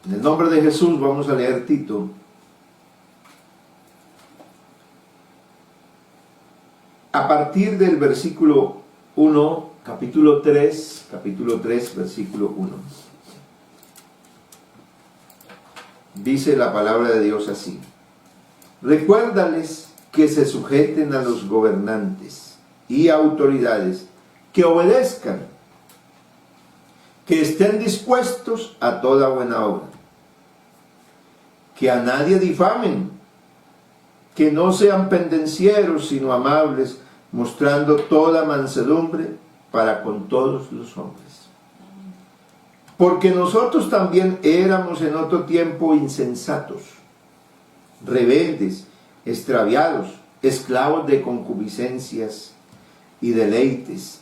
En el nombre de Jesús vamos a leer Tito. A partir del versículo 1, capítulo 3, versículo 1. Dice la palabra de Dios así: recuérdales que se sujeten a los gobernantes y autoridades, que obedezcan, que estén dispuestos a toda buena obra, que a nadie difamen, que no sean pendencieros, sino amables, mostrando toda mansedumbre para con todos los hombres. Porque nosotros también éramos en otro tiempo insensatos, rebeldes, extraviados, esclavos de concupiscencias y deleites,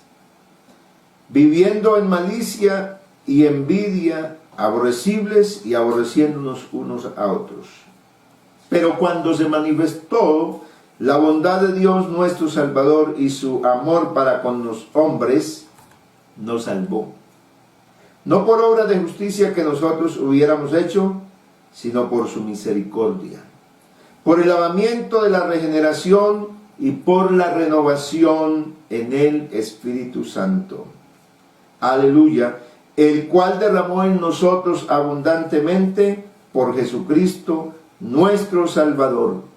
viviendo en malicia y envidia, aborrecibles y aborreciéndonos unos a otros. Pero cuando se manifestó la bondad de Dios nuestro Salvador y su amor para con los hombres, nos salvó. No por obra de justicia que nosotros hubiéramos hecho, sino por su misericordia, por el lavamiento de la regeneración y por la renovación en el Espíritu Santo. Aleluya, el cual derramó en nosotros abundantemente por Jesucristo nuestro Salvador,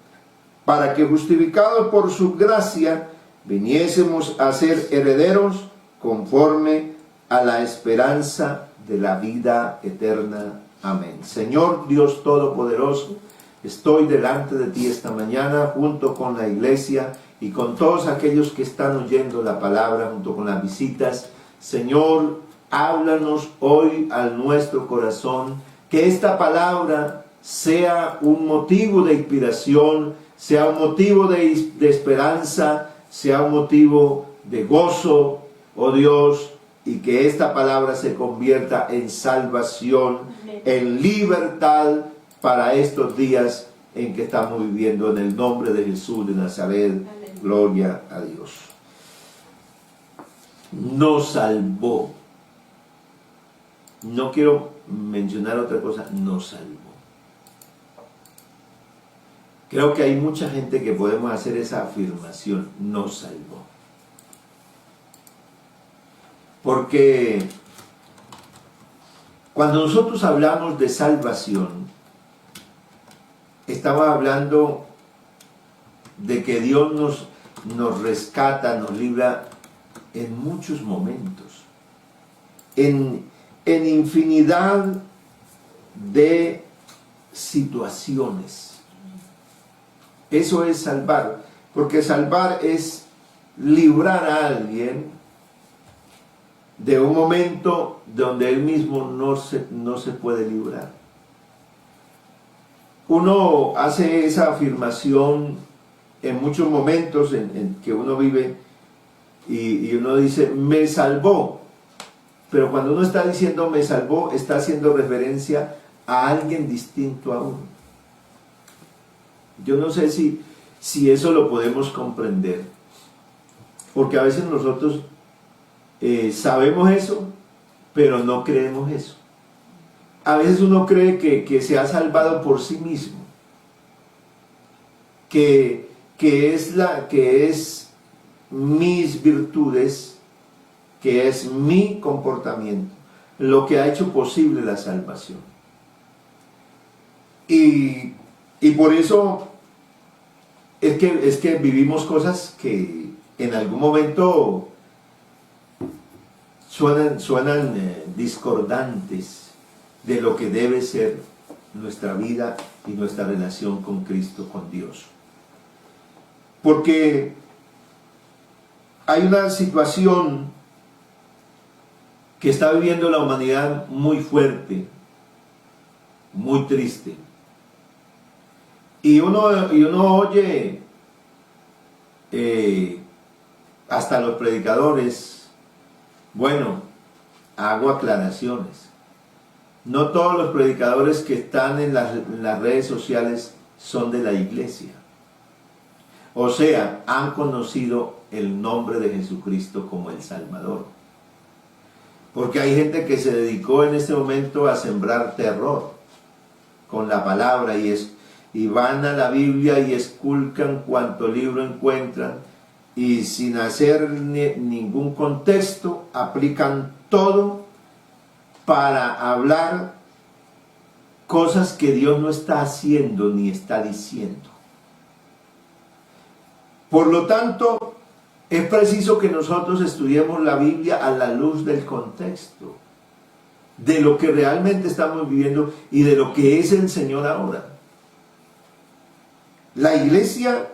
para que justificados por su gracia viniésemos a ser herederos conforme a la esperanza de la vida eterna. Amén. Señor Dios Todopoderoso, estoy delante de ti esta mañana junto con la iglesia y con todos aquellos que están oyendo la palabra, junto con las visitas. Señor, háblanos hoy a nuestro corazón, que esta palabra sea un motivo de inspiración, sea un motivo de esperanza, sea un motivo de gozo, oh Dios, y que esta palabra se convierta en salvación, en libertad para estos días en que estamos viviendo, en el nombre de Jesús de Nazaret. Amén. Gloria a Dios. Nos salvó. No quiero mencionar otra cosa, nos salvó. Creo que hay mucha gente que podemos hacer esa afirmación, nos salvó. Porque cuando nosotros hablamos de salvación, estamos hablando de que Dios nos rescata, nos libra en muchos momentos, en infinidad de situaciones. Eso es salvar, porque salvar es librar a alguien de un momento donde él mismo no se puede librar. Uno hace esa afirmación en muchos momentos en que uno vive y uno dice, me salvó. Pero cuando uno está diciendo me salvó, está haciendo referencia a alguien distinto a uno. Yo no sé si eso lo podemos comprender, porque a veces nosotros sabemos eso, pero no creemos eso. A veces uno cree que se ha salvado por sí mismo, que es mis virtudes, que es mi comportamiento, lo que ha hecho posible la salvación. Y por eso es que vivimos cosas que en algún momento suenan discordantes de lo que debe ser nuestra vida y nuestra relación con Cristo, con Dios. Porque hay una situación que está viviendo la humanidad muy fuerte, muy triste. Y uno oye hasta los predicadores, bueno, hago aclaraciones. No todos los predicadores que están en las redes sociales son de la iglesia. O sea, han conocido el nombre de Jesucristo como el Salvador. Porque hay gente que se dedicó en este momento a sembrar terror. con la palabra y van a la Biblia y esculcan cuanto libro encuentran y sin hacer ningún contexto aplican todo para hablar cosas que Dios no está haciendo ni está diciendo. Por lo tanto, es preciso que nosotros estudiemos la Biblia a la luz del contexto, de lo que realmente estamos viviendo y de lo que es el Señor ahora. La iglesia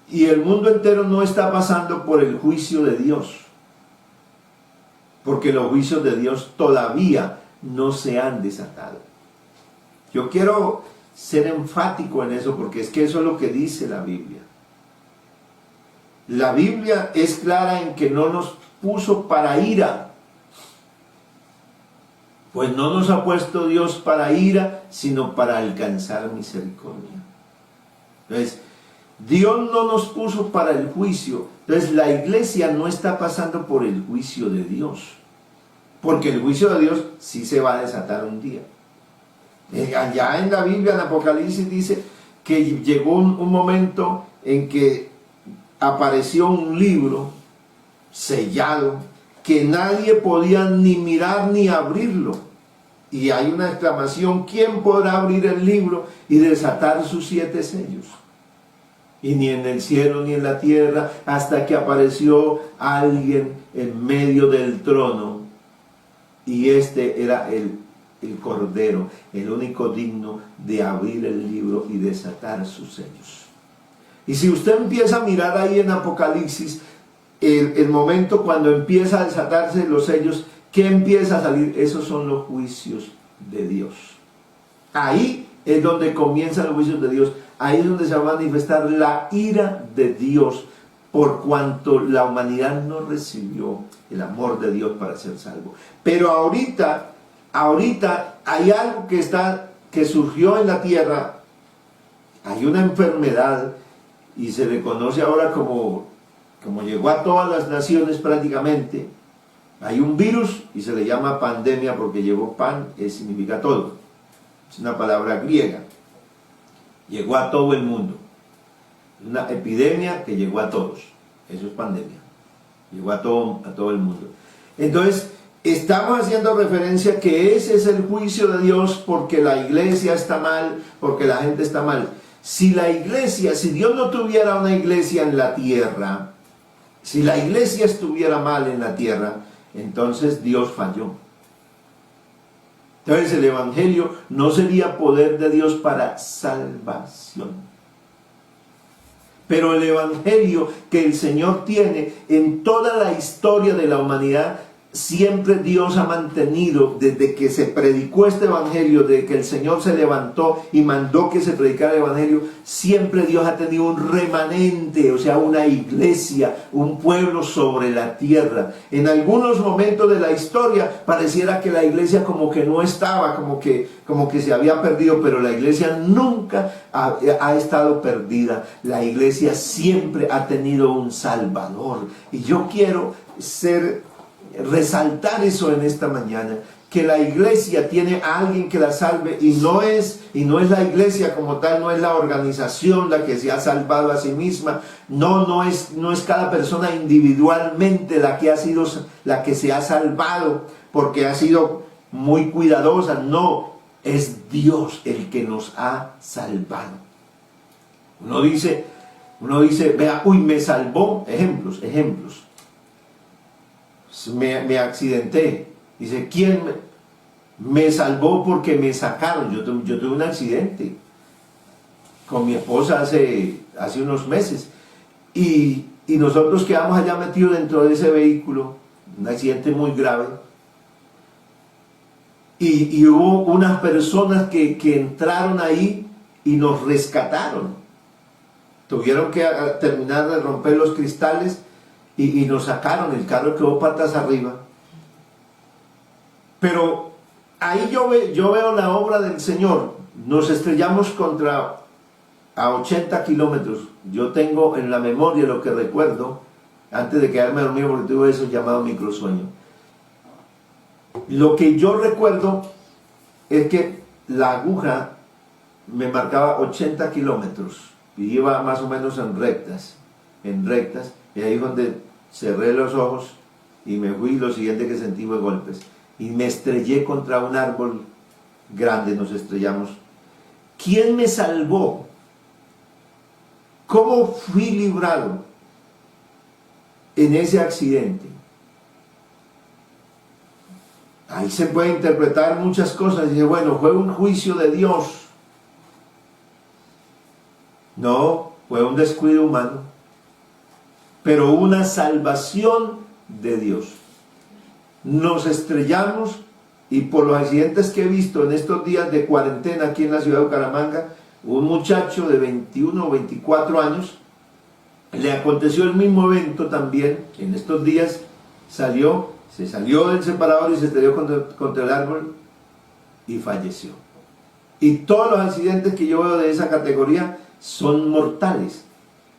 y el mundo entero no está pasando por el juicio de Dios, porque los juicios de Dios todavía no se han desatado. Yo quiero ser enfático en eso, porque es que eso es lo que dice la Biblia. La Biblia es clara en que no nos puso para ira, pues no nos ha puesto Dios para ira, sino para alcanzar misericordia. Entonces, Dios no nos puso para el juicio. Entonces, la iglesia no está pasando por el juicio de Dios, porque el juicio de Dios sí se va a desatar un día. Allá en la Biblia, en Apocalipsis, dice que llegó un momento en que apareció un libro sellado que nadie podía ni mirar ni abrirlo. Y hay una exclamación: ¿quién podrá abrir el libro y desatar sus 7 sellos? Y ni en el cielo ni en la tierra, hasta que apareció alguien en medio del trono. Y este era el Cordero, el único digno de abrir el libro y desatar sus sellos. Y si usted empieza a mirar ahí en Apocalipsis, el momento cuando empieza a desatarse los sellos, ¿qué empieza a salir? Esos son los juicios de Dios. Ahí es donde comienzan los juicios de Dios. Ahí es donde se va a manifestar la ira de Dios, por cuanto la humanidad no recibió el amor de Dios para ser salvo. Pero ahorita hay algo que surgió en la tierra. Hay una enfermedad y se le conoce ahora como llegó a todas las naciones prácticamente. Hay un virus y se le llama pandemia, porque llegó pan, que significa todo. Es una palabra griega. Llegó a todo el mundo. Una epidemia que llegó a todos. Eso es pandemia. Llegó a todo el mundo. Entonces, estamos haciendo referencia que ese es el juicio de Dios, porque la iglesia está mal, porque la gente está mal. Si Dios no tuviera una iglesia en la tierra, si la iglesia estuviera mal en la tierra, entonces Dios falló. Entonces el evangelio no sería poder de Dios para salvación. Pero el evangelio que el Señor tiene en toda la historia de la humanidad, siempre Dios ha mantenido, desde que se predicó este evangelio, desde que el Señor se levantó y mandó que se predicara el evangelio, siempre Dios ha tenido un remanente, o sea, una iglesia, un pueblo sobre la tierra. En algunos momentos de la historia pareciera que la iglesia como que no estaba, como que se había perdido, pero la iglesia nunca ha estado perdida. La iglesia siempre ha tenido un Salvador. Y yo quiero resaltar eso en esta mañana, que la iglesia tiene a alguien que la salve, y no es la iglesia como tal, no es la organización la que se ha salvado a sí misma, no es cada persona individualmente la que se ha salvado porque ha sido muy cuidadosa. No, es Dios el que nos ha salvado. Uno dice, vea, uy, me salvó, ejemplos. Me accidenté. Dice, ¿quién me salvó? Porque me sacaron. Yo tuve un accidente con mi esposa hace unos meses. Y nosotros quedamos allá metidos dentro de ese vehículo. Un accidente muy grave. Y hubo unas personas que entraron ahí y nos rescataron. Tuvieron que terminar de romper los cristales y nos sacaron. El carro quedó patas arriba. Pero ahí yo veo la obra del Señor. Nos estrellamos a 80 kilómetros. Yo tengo en la memoria lo que recuerdo antes de quedarme dormido, porque tuve eso llamado microsueño. Lo que yo recuerdo es que la aguja me marcaba 80 kilómetros y iba más o menos en rectas, y ahí donde cerré los ojos y me fui, lo siguiente que sentí fue golpes y me estrellé contra un árbol grande, nos estrellamos. ¿Quién me salvó? ¿Cómo fui librado en ese accidente? Ahí se puede interpretar muchas cosas. Y bueno, fue un juicio de Dios. No, fue un descuido humano, pero una salvación de Dios. Nos estrellamos y por los accidentes que he visto en estos días de cuarentena aquí en la ciudad de Bucaramanga, un muchacho de 21 o 24 años, le aconteció el mismo evento también. En estos días se salió del separador y se estrelló contra el árbol y falleció. Y todos los accidentes que yo veo de esa categoría son mortales,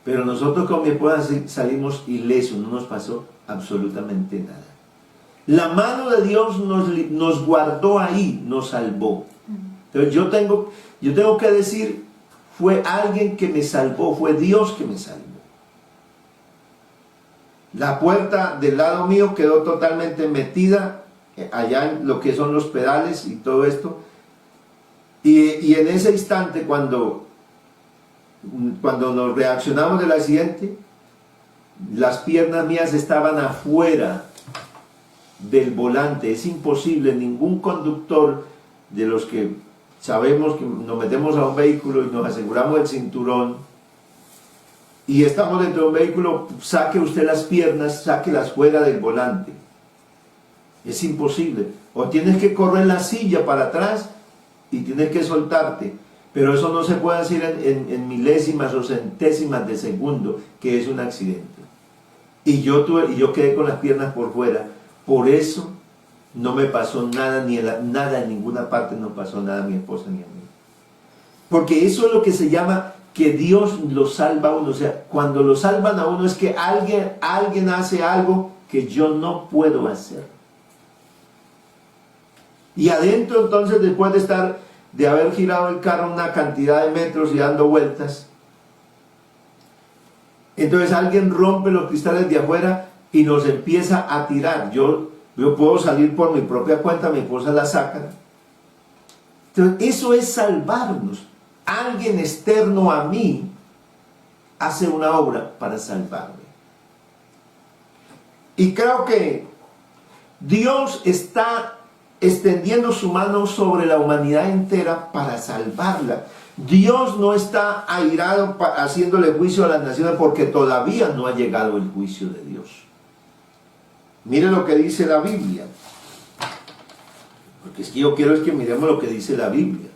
pero nosotros con mi esposa salimos ilesos, no nos pasó absolutamente nada. La mano de Dios nos guardó ahí, nos salvó. Entonces yo tengo que decir, fue alguien que me salvó, fue Dios que me salvó. La puerta del lado mío quedó totalmente metida allá en lo que son los pedales y todo esto, y en ese instante cuando nos reaccionamos del accidente, las piernas mías estaban afuera del volante. Es imposible, ningún conductor de los que sabemos que nos metemos a un vehículo y nos aseguramos el cinturón y estamos dentro de un vehículo, saque usted las piernas, sáquelas fuera del volante. Es imposible. O tienes que correr la silla para atrás y tienes que soltarte. Pero eso no se puede hacer en milésimas o centésimas de segundo, que es un accidente. Y yo quedé con las piernas por fuera. Por eso no me pasó nada, nada en ninguna parte no pasó nada a mi esposa ni a mí. Porque eso es lo que se llama que Dios lo salva a uno. O sea, cuando lo salvan a uno es que alguien hace algo que yo no puedo hacer. Y adentro entonces, después de haber girado el carro una cantidad de metros y dando vueltas, entonces alguien rompe los cristales de afuera y nos empieza a tirar. Yo puedo salir por mi propia cuenta, mi esposa la saca. Entonces eso es salvarnos. Alguien externo a mí hace una obra para salvarme. Y creo que Dios está extendiendo su mano sobre la humanidad entera para salvarla. Dios no está airado haciéndole juicio a las naciones porque todavía no ha llegado el juicio de Dios. Mire lo que dice la Biblia. Porque es que yo quiero que miremos lo que dice la Biblia.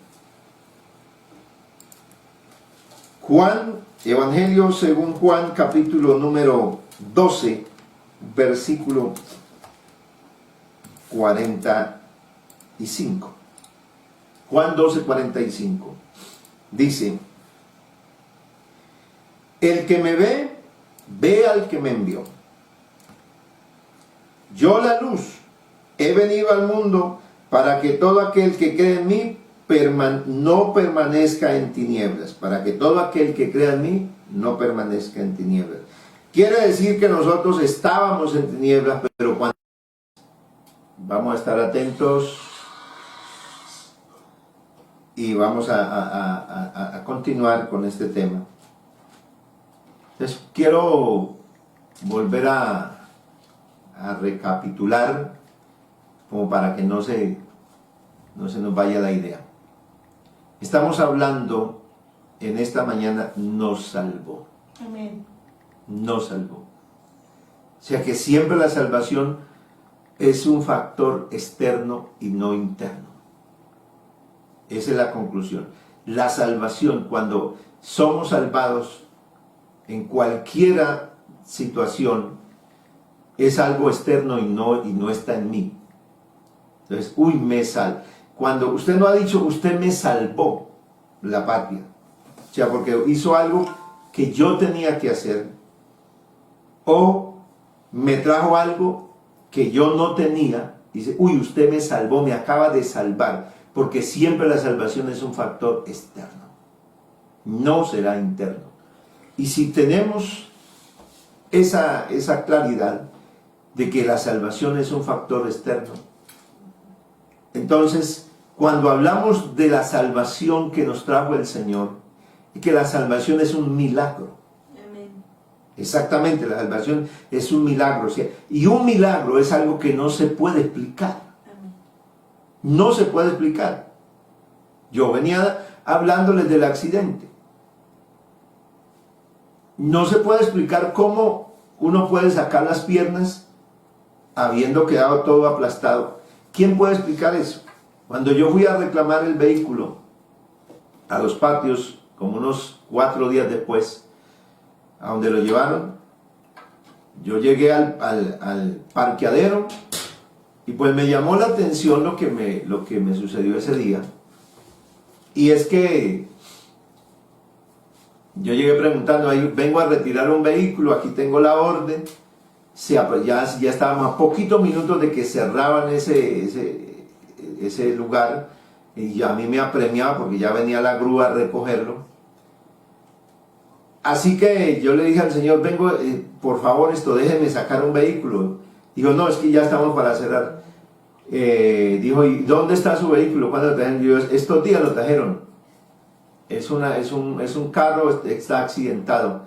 Evangelio según Juan, capítulo número 12, versículo 45. Juan 12, 45. Dice: el que me ve, ve al que me envió. Yo, la luz, he venido al mundo para que todo aquel que cree en mí no permanezca en tinieblas. Para que todo aquel que crea en mí no permanezca en tinieblas. Quiere decir que nosotros estábamos en tinieblas, pero cuando vamos a estar atentos y vamos a continuar con este tema. Entonces quiero volver a recapitular como para que no se nos vaya la idea. Estamos hablando en esta mañana, nos salvó. Amén. Nos salvó. O sea que siempre la salvación es un factor externo y no interno. Esa es la conclusión. La salvación, cuando somos salvados en cualquier situación, es algo externo y no está en mí. Entonces, me salvo. Cuando usted no ha dicho, usted me salvó la patria. O sea, porque hizo algo que yo tenía que hacer. O me trajo algo que yo no tenía. Dice, usted me salvó, me acaba de salvar. porque siempre la salvación es un factor externo, no será interno. Y si tenemos esa claridad de que la salvación es un factor externo, entonces cuando hablamos de la salvación que nos trajo el Señor, y que la salvación es un milagro. Amén. Exactamente, la salvación es un milagro. O sea, y un milagro es algo que no se puede explicar. Amén. No se puede explicar. Yo venía hablándoles del accidente. No se puede explicar cómo uno puede sacar las piernas habiendo quedado todo aplastado. ¿Quién puede explicar eso? Cuando yo fui a reclamar el vehículo a los patios, como unos 4 días después, a donde lo llevaron, yo llegué al parqueadero y pues me llamó la atención lo que me sucedió ese día. Y es que yo llegué preguntando, ahí vengo a retirar un vehículo, aquí tengo la orden. Ya estábamos a poquitos minutos de que cerraban ese lugar, y a mí me apremiaba porque ya venía la grúa a recogerlo. Así que yo le dije al Señor, vengo, por favor, déjeme sacar un vehículo. Dijo, no, es que ya estamos para cerrar. Dijo, ¿y dónde está su vehículo? ¿Cuándo lo trajeron? Digo, estos días lo trajeron. Es un carro, está accidentado.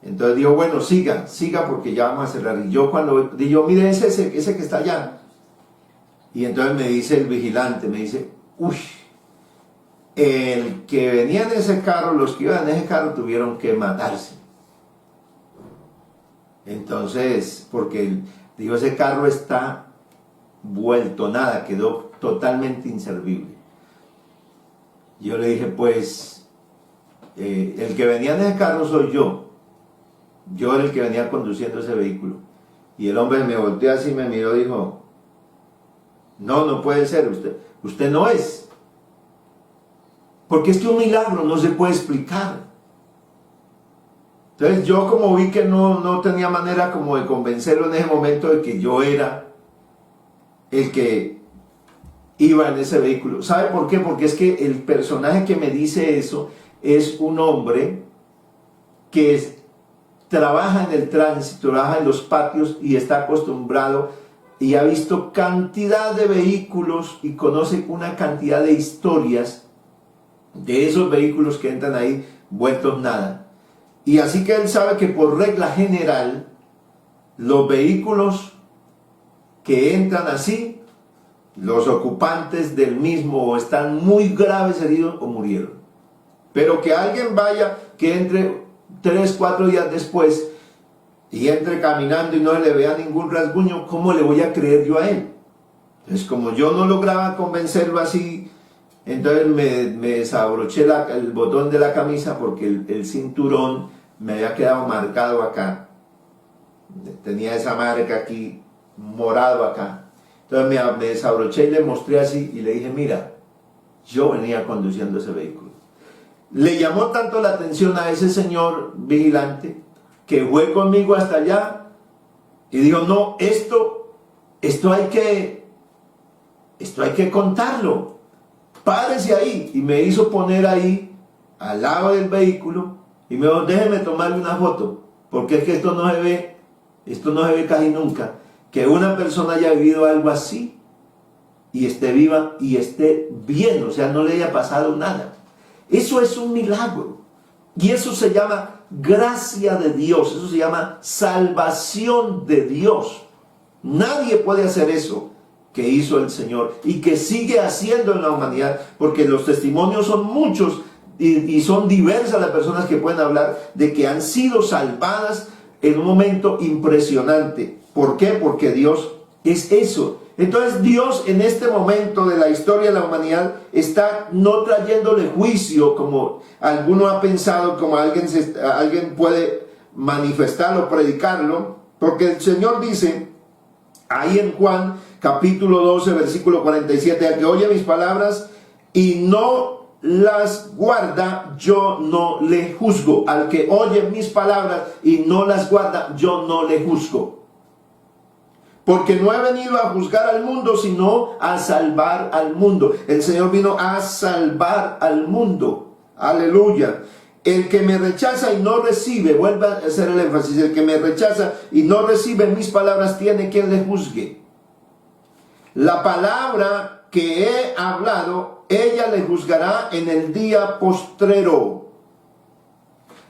Entonces dijo, bueno, siga porque ya vamos a cerrar. Y yo cuando digo, mire, ese que está allá. Y entonces me dice el vigilante, me dice, uy, el que venía en ese carro, los que iban en ese carro tuvieron que matarse. Entonces, porque digo, ese carro está vuelto nada, quedó totalmente inservible. Yo le dije, pues, el que venía en ese carro soy yo. Yo era el que venía conduciendo ese vehículo. Y el hombre me volteó así, me miró y dijo, no puede ser, usted no es. Porque es que un milagro no se puede explicar. Entonces yo, como vi que no tenía manera como de convencerlo en ese momento de que yo era el que iba en ese vehículo. ¿Sabe por qué? Porque es que el personaje que me dice eso es un hombre que trabaja en el tránsito, trabaja en los patios y está acostumbrado y ha visto cantidad de vehículos y conoce una cantidad de historias de esos vehículos que entran ahí vueltos nada. Y así que él sabe que por regla general los vehículos que entran así, los ocupantes del mismo o están muy graves heridos o murieron. Pero que alguien vaya, que entre 3, 4 días después y entre caminando y no le vea ningún rasguño, ¿cómo le voy a creer yo a él? Entonces, como yo no lograba convencerlo así, entonces me desabroché el botón de la camisa porque el cinturón me había quedado marcado acá. Tenía esa marca aquí, morado acá. Entonces me desabroché y le mostré así y le dije, mira, yo venía conduciendo ese vehículo. Le llamó tanto la atención a ese señor vigilante que fue conmigo hasta allá y dijo, no, esto hay que contarlo. Párese ahí. Y me hizo poner ahí al lado del vehículo y me dijo, déjeme tomarle una foto, porque es que esto no se ve casi nunca, que una persona haya vivido algo así y esté viva y esté bien, o sea, no le haya pasado nada. Eso es un milagro y eso se llama gracia de Dios, eso se llama salvación de Dios. Nadie puede hacer eso que hizo el Señor y que sigue haciendo en la humanidad, porque los testimonios son muchos y son diversas las personas que pueden hablar de que han sido salvadas en un momento impresionante. ¿Por qué? Porque Dios es eso. Entonces Dios en este momento de la historia de la humanidad está no trayéndole juicio como alguno ha pensado, como alguien puede manifestarlo, predicarlo, porque el Señor dice ahí en Juan capítulo 12 versículo 47, al que oye mis palabras y no las guarda, yo no le juzgo. Al que oye mis palabras y no las guarda, yo no le juzgo. porque no he venido a juzgar al mundo, sino a salvar al mundo. El Señor vino a salvar al mundo. Aleluya. El que me rechaza y no recibe, vuelve a hacer el énfasis, el que me rechaza y no recibe mis palabras tiene quien le juzgue. La palabra que he hablado, ella le juzgará en el día postrero.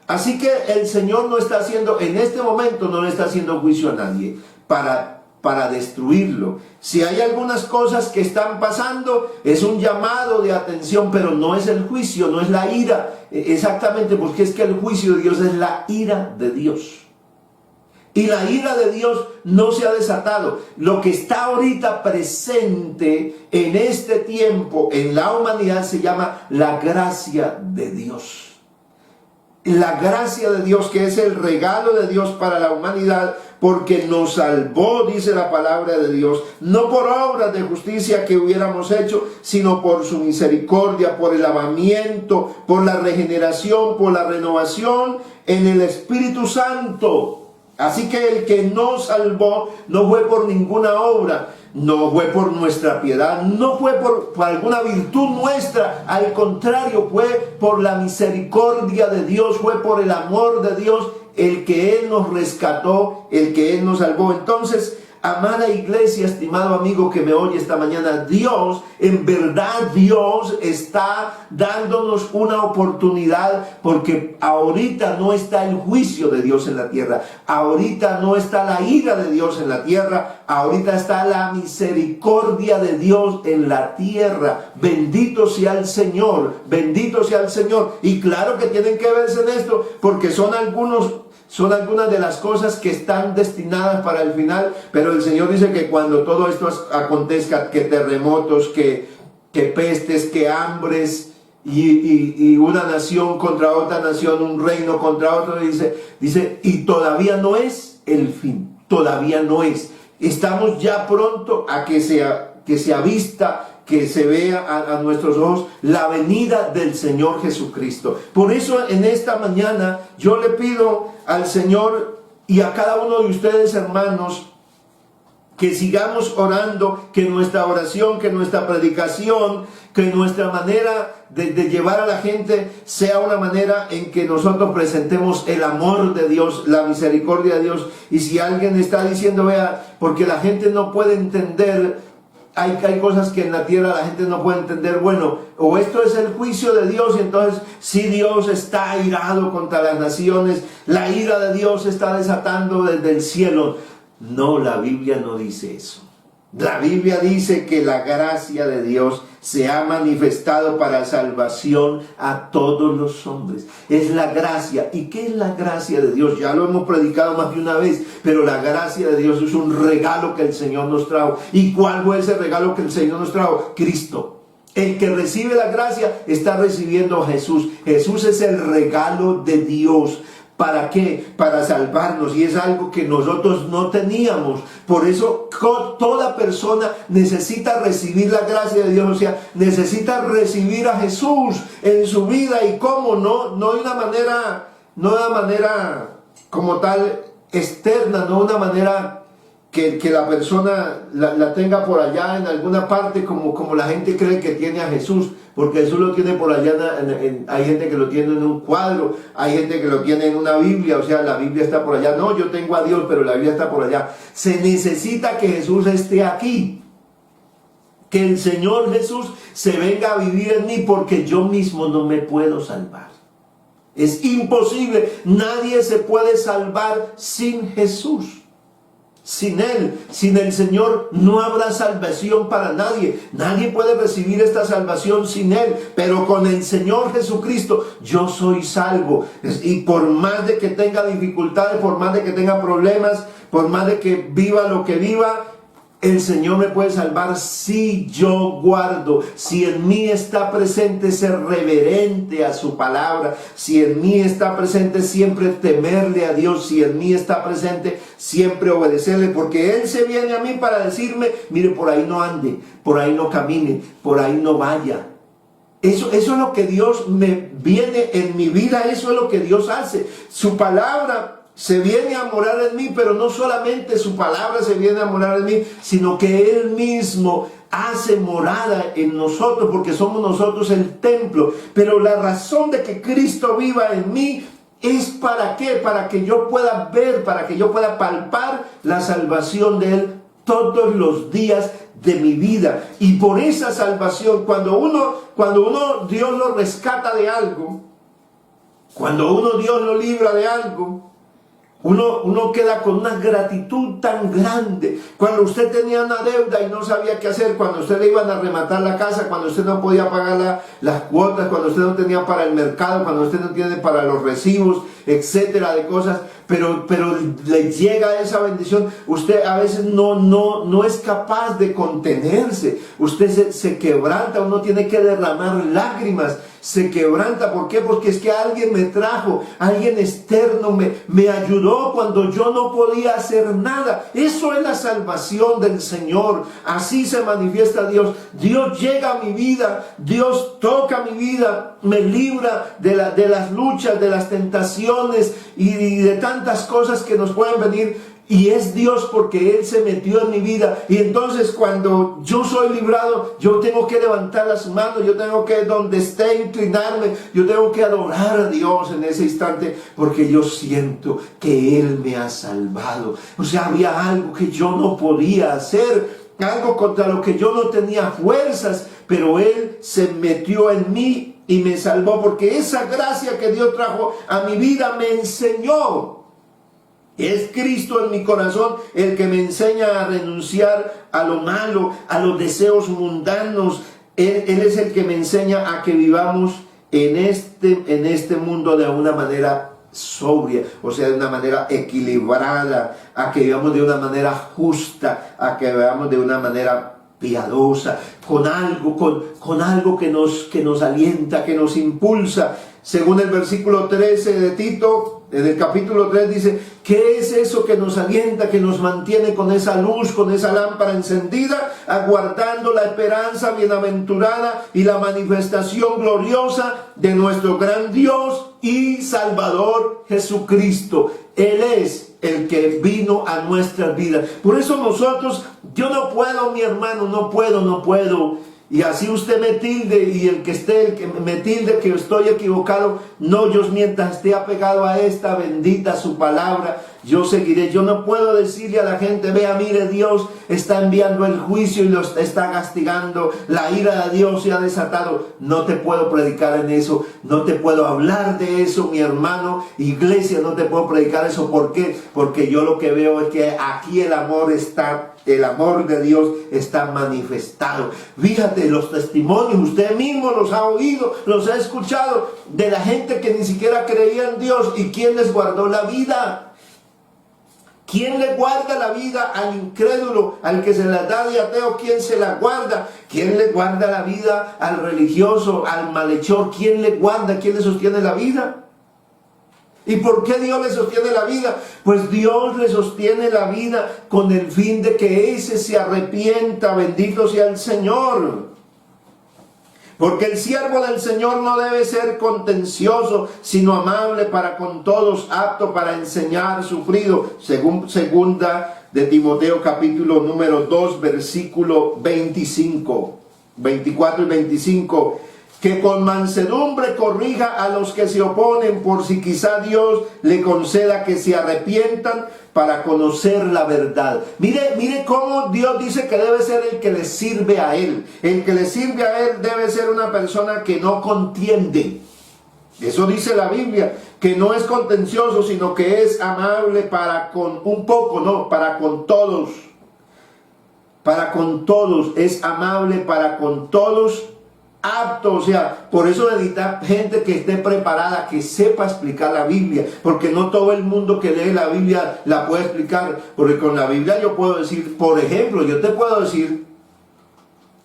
Así que el Señor no está haciendo, en este momento no le está haciendo juicio a nadie para destruirlo. Si hay algunas cosas que están pasando, es un llamado de atención, pero no es el juicio, no es la ira. Exactamente, porque es que el juicio de Dios es la ira de Dios. Y la ira de Dios no se ha desatado. Lo que está ahorita presente en este tiempo en la humanidad se llama la gracia de Dios. La gracia de Dios, que es el regalo de Dios para la humanidad, porque nos salvó, dice la palabra de Dios, no por obras de justicia que hubiéramos hecho, sino por su misericordia, por el lavamiento, por la regeneración, por la renovación en el Espíritu Santo. Así que el que nos salvó no fue por ninguna obra, no fue por nuestra piedad, no fue por alguna virtud nuestra, al contrario, fue por la misericordia de Dios, fue por el amor de Dios, el que Él nos rescató, el que Él nos salvó. Entonces, amada iglesia, estimado amigo que me oye esta mañana, Dios, en verdad Dios está dándonos una oportunidad, porque ahorita no está el juicio de Dios en la tierra, ahorita no está la ira de Dios en la tierra, ahorita está la misericordia de Dios en la tierra. Bendito sea el Señor, bendito sea el Señor. Y claro que tienen que verse en esto, porque son algunas de las cosas que están destinadas para el final, pero el Señor dice que cuando todo esto acontezca, que terremotos, que pestes, que hambres, y una nación contra otra nación, un reino contra otro, dice, y todavía no es el fin, todavía no es. Estamos ya pronto a que se avista, que se vea a nuestros ojos la venida del Señor Jesucristo. Por eso en esta mañana yo le pido al Señor y a cada uno de ustedes, hermanos, que sigamos orando, que nuestra oración, que nuestra predicación, que nuestra manera de llevar a la gente sea una manera en que nosotros presentemos el amor de Dios, la misericordia de Dios. Y si alguien está diciendo, vea, porque la gente no puede entender, hay cosas que en la tierra la gente no puede entender, bueno, o esto es el juicio de Dios, y entonces si Dios está airado contra las naciones, la ira de Dios está desatando desde el cielo. No, la Biblia no dice eso. La Biblia dice que la gracia de Dios se ha manifestado para salvación a todos los hombres. Es la gracia. ¿Y qué es la gracia de Dios? Ya lo hemos predicado más de una vez, pero la gracia de Dios es un regalo que el Señor nos trajo. ¿Y cuál fue ese regalo que el Señor nos trajo? Cristo. El que recibe la gracia está recibiendo a Jesús. Jesús es el regalo de Dios. ¿Para qué? Para salvarnos, y es algo que nosotros no teníamos. Por eso toda persona necesita recibir la gracia de Dios, o sea, necesita recibir a Jesús en su vida. Y cómo no de una manera como tal externa, no de una manera que la persona la tenga por allá en alguna parte, como la gente cree que tiene a Jesús, porque Jesús lo tiene por allá, hay gente que lo tiene en un cuadro, hay gente que lo tiene en una Biblia, o sea, la Biblia está por allá. No, yo tengo a Dios, pero la Biblia está por allá. Se necesita que Jesús esté aquí, que el Señor Jesús se venga a vivir en mí, porque yo mismo no me puedo salvar. Es imposible, nadie se puede salvar sin Jesús. Sin Él, sin el Señor, no habrá salvación para nadie. Nadie puede recibir esta salvación sin Él. Pero con el Señor Jesucristo, yo soy salvo. Y por más de que tenga dificultades, por más de que tenga problemas, por más de que viva lo que viva, el Señor me puede salvar si yo guardo, si en mí está presente ser reverente a su palabra, si en mí está presente siempre temerle a Dios, si en mí está presente siempre obedecerle, porque Él se viene a mí para decirme, mire, por ahí no ande, por ahí no camine, por ahí no vaya. Eso es lo que Dios me viene en mi vida, eso es lo que Dios hace. Su palabra se viene a morar en mí, pero no solamente su palabra se viene a morar en mí, sino que Él mismo hace morada en nosotros, porque somos nosotros el templo. Pero la razón de que Cristo viva en mí es ¿para qué? Para que yo pueda ver, para que yo pueda palpar la salvación de Él todos los días de mi vida. Y por esa salvación, cuando uno Dios lo rescata de algo, cuando Dios lo libra de algo, uno queda con una gratitud tan grande. Cuando usted tenía una deuda y no sabía qué hacer, cuando usted le iban a rematar la casa, cuando usted no podía pagar las cuotas, cuando usted no tenía para el mercado, cuando usted no tiene para los recibos, etcétera, de cosas, pero le llega esa bendición, usted a veces no es capaz de contenerse, usted se quebranta, uno tiene que derramar lágrimas, se quebranta. ¿Por qué? Porque es que alguien me trajo, alguien externo me ayudó cuando yo no podía hacer nada. Eso es la salvación del Señor. Así se manifiesta Dios. Dios llega a mi vida, Dios toca mi vida, me libra de las luchas, de las tentaciones y de tantas cosas que nos pueden venir. Y es Dios porque Él se metió en mi vida. Y entonces cuando yo soy librado, yo tengo que levantar las manos, yo tengo que, donde esté, inclinarme, yo tengo que adorar a Dios en ese instante, porque yo siento que Él me ha salvado. O sea, había algo que yo no podía hacer, algo contra lo que yo no tenía fuerzas, pero Él se metió en mí y me salvó, porque esa gracia que Dios trajo a mi vida me enseñó. Es Cristo en mi corazón el que me enseña a renunciar a lo malo, a los deseos mundanos. Él es el que me enseña a que vivamos en este mundo de una manera sobria, o sea, de una manera equilibrada, a que vivamos de una manera justa, a que vivamos de una manera piadosa, con algo que nos alienta, que nos impulsa. Según el versículo 13 de Tito, en el capítulo 3 dice, ¿qué es eso que nos alienta, que nos mantiene con esa luz, con esa lámpara encendida, aguardando la esperanza bienaventurada y la manifestación gloriosa de nuestro gran Dios y Salvador Jesucristo? Él es el que vino a nuestras vidas. Por eso nosotros, yo no puedo, mi hermano, no puedo. Y así usted me tilde, y el que me tilde que estoy equivocado, no, yo mientras esté apegado a esta bendita su palabra, yo seguiré. Yo no puedo decirle a la gente, vea, mire, Dios está enviando el juicio y los está castigando, la ira de Dios se ha desatado. No te puedo predicar en eso, no te puedo hablar de eso, mi hermano. Iglesia, no te puedo predicar eso. ¿Por qué? Porque yo lo que veo es que aquí el amor de Dios está manifestado. Fíjate, los testimonios, usted mismo los ha oído, los ha escuchado, de la gente que ni siquiera creía en Dios. ¿Y quién les guardó la vida? ¿Quién le guarda la vida al incrédulo, al que se la da de ateo? ¿Quién se la guarda? ¿Quién le guarda la vida al religioso, al malhechor? ¿Quién le guarda? ¿Quién le sostiene la vida? ¿Y por qué Dios le sostiene la vida? Pues Dios le sostiene la vida con el fin de que ese se arrepienta. Bendito sea el Señor. Porque el siervo del Señor no debe ser contencioso, sino amable para con todos, apto para enseñar, sufrido. Según segunda de Timoteo, capítulo número 2, versículo 25, 24 y 25. Que con mansedumbre corrija a los que se oponen, por si quizá Dios le conceda que se arrepientan para conocer la verdad. Mire cómo Dios dice que debe ser el que le sirve a Él. El que le sirve a Él debe ser una persona que no contiende. Eso dice la Biblia, que no es contencioso, sino que es amable para con un poco, no, para con todos. Para con todos, es amable para con todos, apto. O sea, por eso necesita gente que esté preparada, que sepa explicar la Biblia, porque no todo el mundo que lee la Biblia la puede explicar. Porque con la Biblia yo puedo decir, por ejemplo, yo te puedo decir,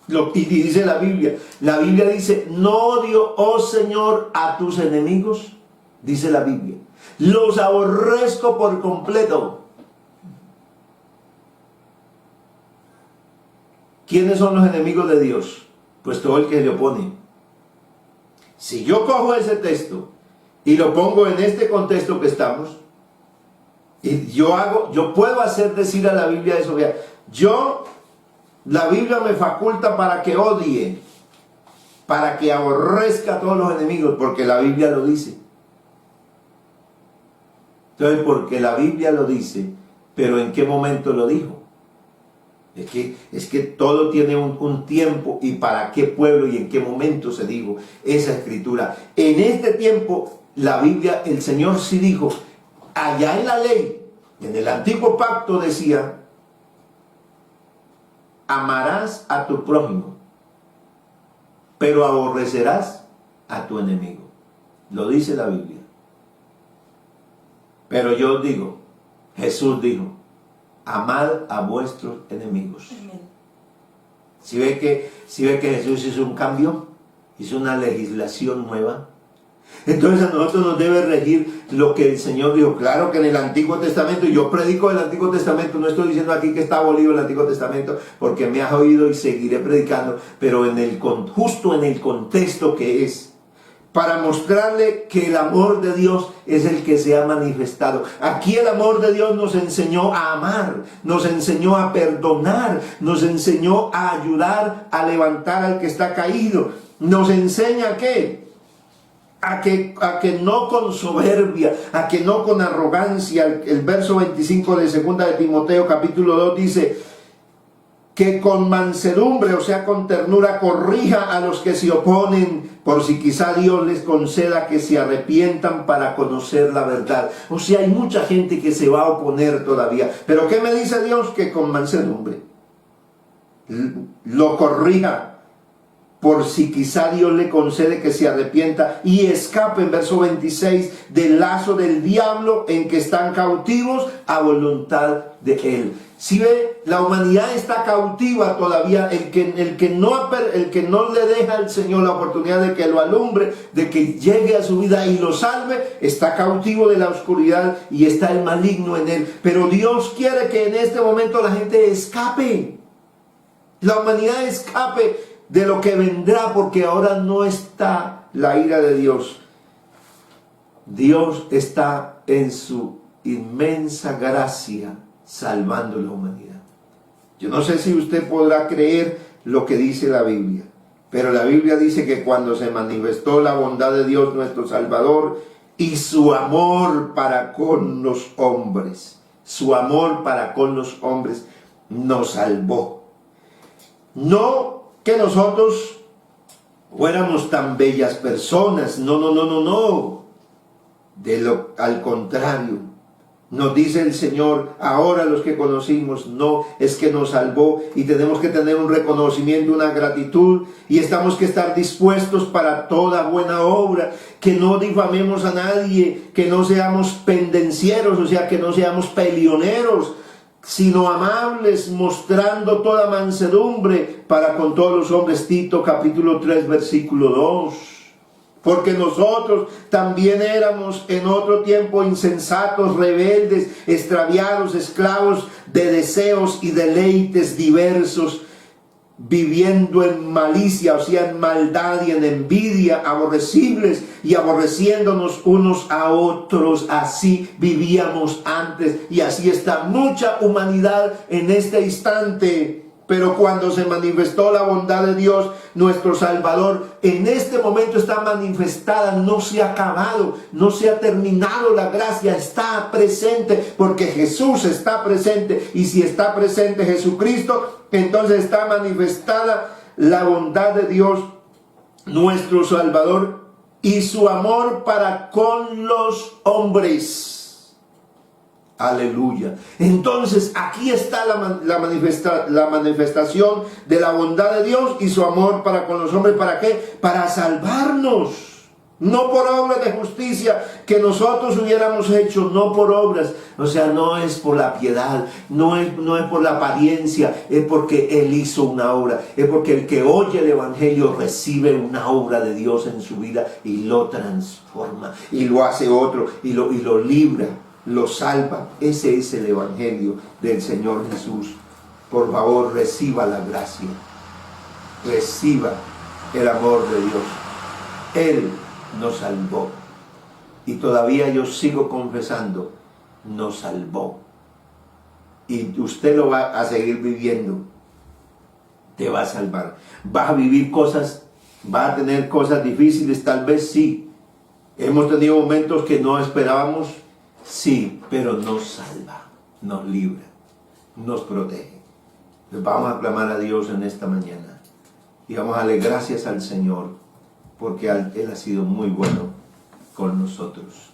y dice la Biblia dice, no odio, oh Señor, a tus enemigos, dice la Biblia, los aborrezco por completo. ¿Quiénes son los enemigos de Dios? Pues todo el que le opone. Si yo cojo ese texto y lo pongo en este contexto que estamos, Y yo puedo hacer decir a la Biblia eso. La Biblia me faculta para que odie, para que aborrezca a todos los enemigos, porque la Biblia lo dice. Entonces, porque la Biblia lo dice, pero ¿en qué momento lo dijo? Es que todo tiene un tiempo y para qué pueblo y en qué momento se dijo esa escritura. En este tiempo, la Biblia, el Señor sí dijo, allá en la ley, en el antiguo pacto decía, amarás a tu prójimo, pero aborrecerás a tu enemigo. Lo dice la Biblia. Pero yo digo, Jesús dijo, amad a vuestros enemigos. Amén. Si ve que Jesús hizo un cambio, hizo una legislación nueva, entonces a nosotros nos debe regir lo que el Señor dijo. Claro que en el Antiguo Testamento, y yo predico el Antiguo Testamento, no estoy diciendo aquí que está abolido el Antiguo Testamento, porque me has oído y seguiré predicando, pero justo en el contexto que es, para mostrarle que el amor de Dios es el que se ha manifestado. Aquí el amor de Dios nos enseñó a amar, nos enseñó a perdonar, nos enseñó a ayudar a levantar al que está caído. Nos enseña a que no con soberbia, a que no con arrogancia. El verso 25 de 2 de Timoteo capítulo 2 dice, que con mansedumbre, o sea, con ternura, corrija a los que se oponen, por si quizá Dios les conceda que se arrepientan para conocer la verdad. O sea, hay mucha gente que se va a oponer todavía. Pero ¿qué me dice Dios? Que con mansedumbre lo corrija, por si quizá Dios le concede que se arrepienta y escape, en verso 26, del lazo del diablo en que están cautivos a voluntad de Él. Si ve, la humanidad está cautiva todavía. El que no le deja al Señor la oportunidad de que lo alumbre, de que llegue a su vida y lo salve, está cautivo de la oscuridad y está el maligno en él. Pero Dios quiere que en este momento la gente escape. La humanidad escape de lo que vendrá, porque ahora no está la ira de Dios. Dios está en su inmensa gracia salvando la humanidad. Yo no sé si usted podrá creer lo que dice la Biblia, pero la Biblia dice que cuando se manifestó la bondad de Dios nuestro Salvador y su amor para con los hombres, su amor para con los hombres nos salvó. No que nosotros fuéramos tan bellas personas, no. Al contrario, nos dice el Señor, ahora los que conocimos, no, es que nos salvó y tenemos que tener un reconocimiento, una gratitud, y estamos que estar dispuestos para toda buena obra, que no difamemos a nadie, que no seamos pendencieros, o sea, que no seamos peleoneros, sino amables, mostrando toda mansedumbre para con todos los hombres. Tito capítulo 3 versículo 2. Porque nosotros también éramos en otro tiempo insensatos, rebeldes, extraviados, esclavos de deseos y deleites diversos, viviendo en malicia, o sea, en maldad y en envidia, aborrecibles y aborreciéndonos unos a otros. Así vivíamos antes y así está mucha humanidad en este instante. Pero cuando se manifestó la bondad de Dios, nuestro Salvador, en este momento está manifestada, no se ha acabado, no se ha terminado la gracia, está presente, porque Jesús está presente, y si está presente Jesucristo, entonces está manifestada la bondad de Dios, nuestro Salvador, y su amor para con los hombres. Aleluya. Entonces aquí está la manifestación de la bondad de Dios y su amor para con los hombres. ¿Para qué? Para salvarnos. No por obras de justicia que nosotros hubiéramos hecho, no por obras. O sea, no es por la piedad, no es por la apariencia, es porque Él hizo una obra. Es porque el que oye el Evangelio recibe una obra de Dios en su vida y lo transforma y lo hace otro y lo libra, lo salva. Ese es el Evangelio del Señor Jesús. Por favor, reciba la gracia, reciba el amor de Dios. Él nos salvó, y todavía yo sigo confesando nos salvó. Y usted lo va a seguir viviendo. Te va a salvar. Vas a vivir cosas, vas a tener cosas difíciles, tal vez sí. Hemos tenido momentos que no esperábamos, sí, pero nos salva, nos libra, nos protege. Pues vamos a clamar a Dios en esta mañana y vamos a darle gracias al Señor porque Él ha sido muy bueno con nosotros.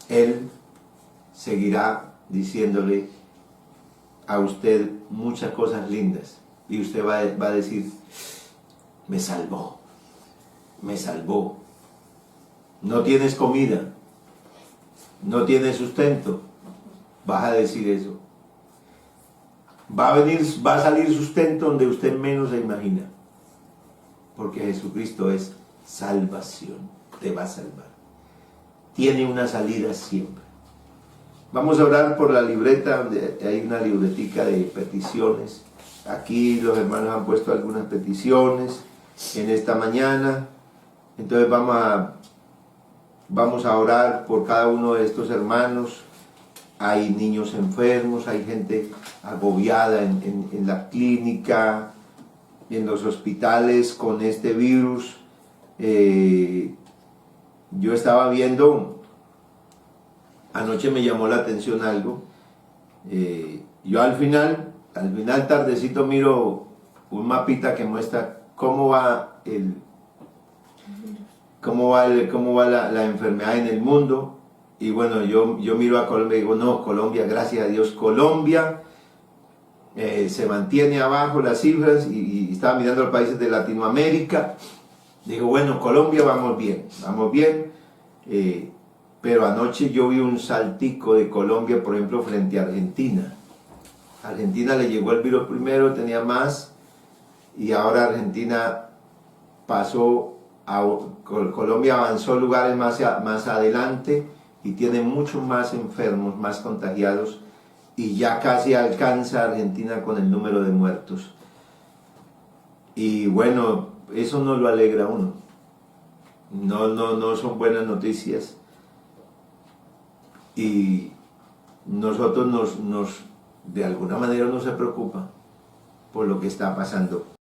Él seguirá diciéndole a usted muchas cosas lindas y usted va a decir, me salvó, me salvó. No tienes comida, no tienes sustento, vas a decir eso. Va a salir sustento donde usted menos se imagina, porque Jesucristo es salvación, te va a salvar. Tiene una salida siempre. Vamos a orar por la libreta, donde hay una libretica de peticiones. Aquí los hermanos han puesto algunas peticiones en esta mañana. Entonces vamos a orar por cada uno de estos hermanos. Hay niños enfermos, hay gente agobiada en la clínica, en los hospitales con este virus. Yo estaba viendo, anoche me llamó la atención algo. Yo al final tardecito miro un mapita que muestra cómo va la enfermedad en el mundo. Y bueno, yo miro a Colombia y digo, no, Colombia, gracias a Dios, Colombia se mantiene abajo las cifras y estaba mirando los países de Latinoamérica. Digo, bueno, Colombia vamos bien, pero anoche yo vi un saltico de Colombia, por ejemplo, frente a Argentina. Argentina le llegó el virus primero, tenía más, y ahora Argentina pasó, Colombia avanzó lugares más adelante, y tiene muchos más enfermos, más contagiados, y ya casi alcanza a Argentina con el número de muertos. Y bueno, eso no lo alegra a uno. No son buenas noticias. Y nosotros de alguna manera nos se preocupa por lo que está pasando.